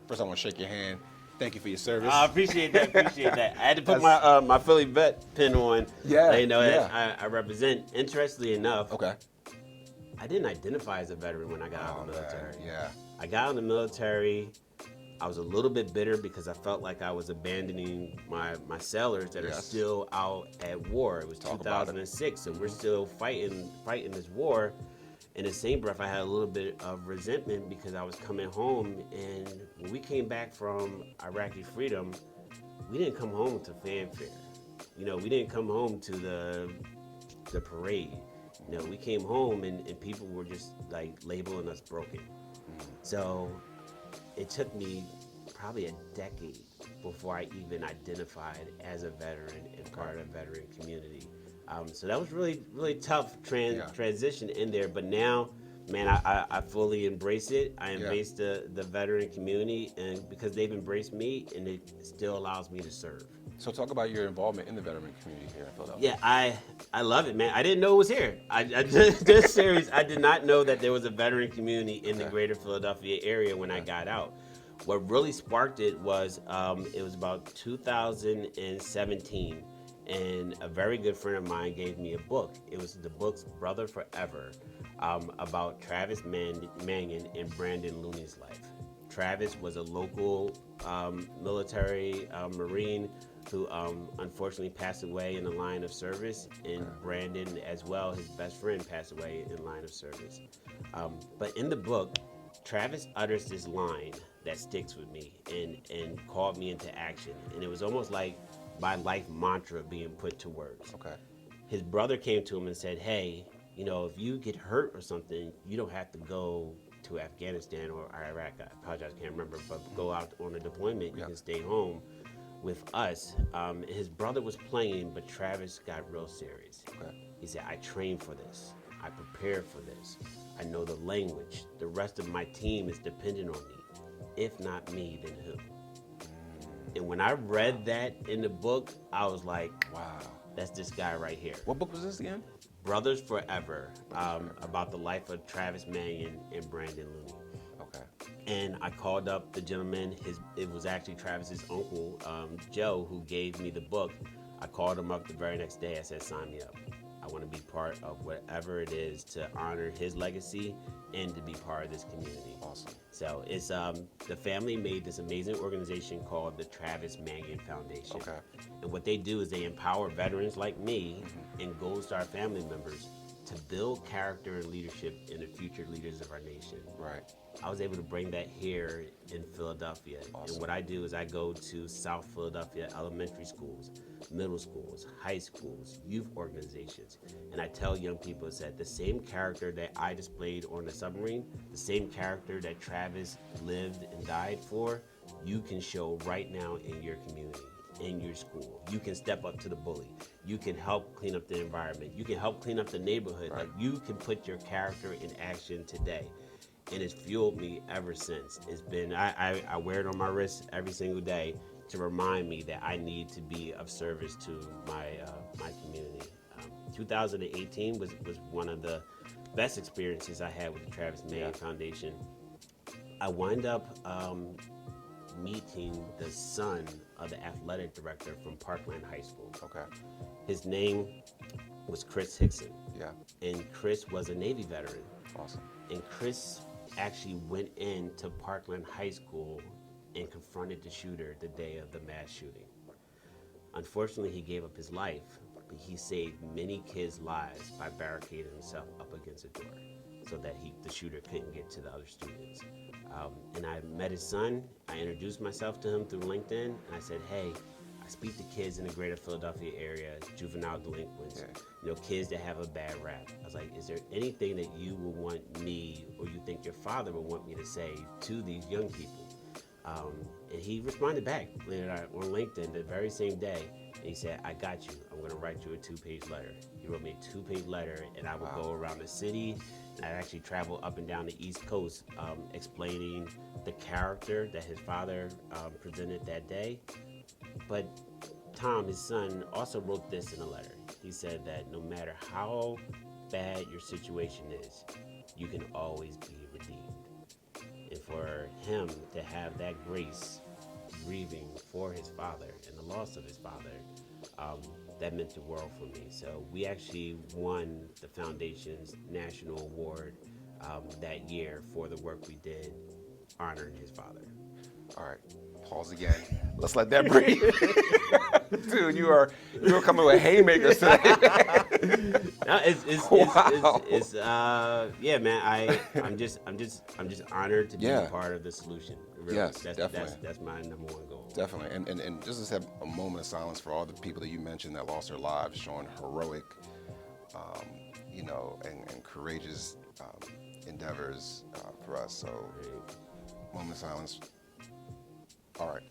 First, I want to shake your hand. Thank you for your service. I appreciate that. I had to put my Philly vet pin on. Yeah, You know, yeah. I represent. Interestingly enough, Okay. I didn't identify as a veteran when I got out of the military. Man, yeah. I got out of the military. I was a little bit bitter because I felt like I was abandoning my sailors that are still out at war. It was 2006, so we're still fighting this war. In the same breath, I had a little bit of resentment because I was coming home, and when we came back from Iraqi Freedom, we didn't come home to fanfare. You know, we didn't come home to the parade. You know, we came home and people were just like labeling us broken. So it took me probably a decade before I even identified as a veteran and part of the veteran community. So that was really tough transition in there. But now, man, I fully embrace it. I embrace the veteran community, and because they've embraced me, and it still allows me to serve. So talk about your involvement in the veteran community here in Philadelphia. Yeah, I love it, man. I didn't know it was here. I just serious. I did not know that there was a veteran community in the greater Philadelphia area when I got out. What really sparked it was about 2017, and a very good friend of mine gave me a book. It was the book's Brother Forever, about Travis Manion and Brandon Looney's life. Travis was a local military Marine who unfortunately passed away in the line of service, and Brandon as well, his best friend, passed away in line of service. But in the book, Travis utters this line that sticks with me and called me into action, and it was almost like my life mantra being put to words. Okay. His brother came to him and said, hey, you know, if you get hurt or something, you don't have to go to Afghanistan or Iraq. I apologize, I can't remember, but go out on a deployment. You can stay home with us. His brother was playing, but Travis got real serious. Okay. He said, I trained for this. I prepared for this. I know the language. The rest of my team is dependent on me. If not me, then who? And when I read that in the book, I was like, wow, that's this guy right here. What book was this again? Brothers Forever, about the life of Travis Manion and Brandon Looney. Okay. And I called up the gentleman, it was actually Travis's uncle, Joe, who gave me the book. I called him up the very next day. I said, sign me up. I want to be part of whatever it is to honor his legacy and to be part of this community. Awesome. So it's the family made this amazing organization called the Travis Manion Foundation. Okay. And what they do is they empower veterans like me and Gold Star family members to build character and leadership in the future leaders of our nation. Right. I was able to bring that here in Philadelphia. Awesome. And what I do is I go to South Philadelphia elementary schools, middle schools, high schools, youth organizations, and I tell young people that the same character that I displayed on the submarine, the same character that Travis lived and died for, you can show right now in your community, in your school. You can step up to the bully. You can help clean up the environment. You can help clean up the neighborhood. Right. Like, you can put your character in action today. And it's fueled me ever since. It's been, I wear it on my wrist every single day to remind me that I need to be of service to my community. 2018 was one of the best experiences I had with the Travis Manion Foundation. I wind up meeting the son of the athletic director from Parkland High School. Okay. His name was Chris Hickson. Yeah. And Chris was a Navy veteran. Awesome. And Chris actually went into Parkland High School and confronted the shooter the day of the mass shooting. Unfortunately, he gave up his life, but he saved many kids' lives by barricading himself up against a door so that the shooter couldn't get to the other students. And I met his son. I introduced myself to him through LinkedIn, and I said, hey, I speak to kids in the greater Philadelphia area, juvenile delinquents, kids that have a bad rap. I was like, is there anything that you would want me, or you think your father would want me to say to these young people? And he responded back on LinkedIn the very same day, and he said, I got you. I'm gonna write you a 2-page letter. He wrote me a 2-page letter, and I would go around the city, and I'd actually travel up and down the East Coast, explaining the character that his father presented that day. But Tom, his son, also wrote this in a letter. He said that no matter how bad your situation is, you can always be redeemed. and for him to have that grace, grieving for his father and the loss of his father, that meant the world for me. So we actually won the foundation's national award that year for the work we did honoring his father. All right, pause again. Let's let that breathe. Dude, you are coming with haymakers today. No, it's yeah, man. I'm just honored to be a part of the solution. Really. Yes, definitely. That's my number one goal. Definitely, and just to have a moment of silence for all the people that you mentioned that lost their lives, showing heroic, and courageous endeavors for us. So, moment of silence. All right.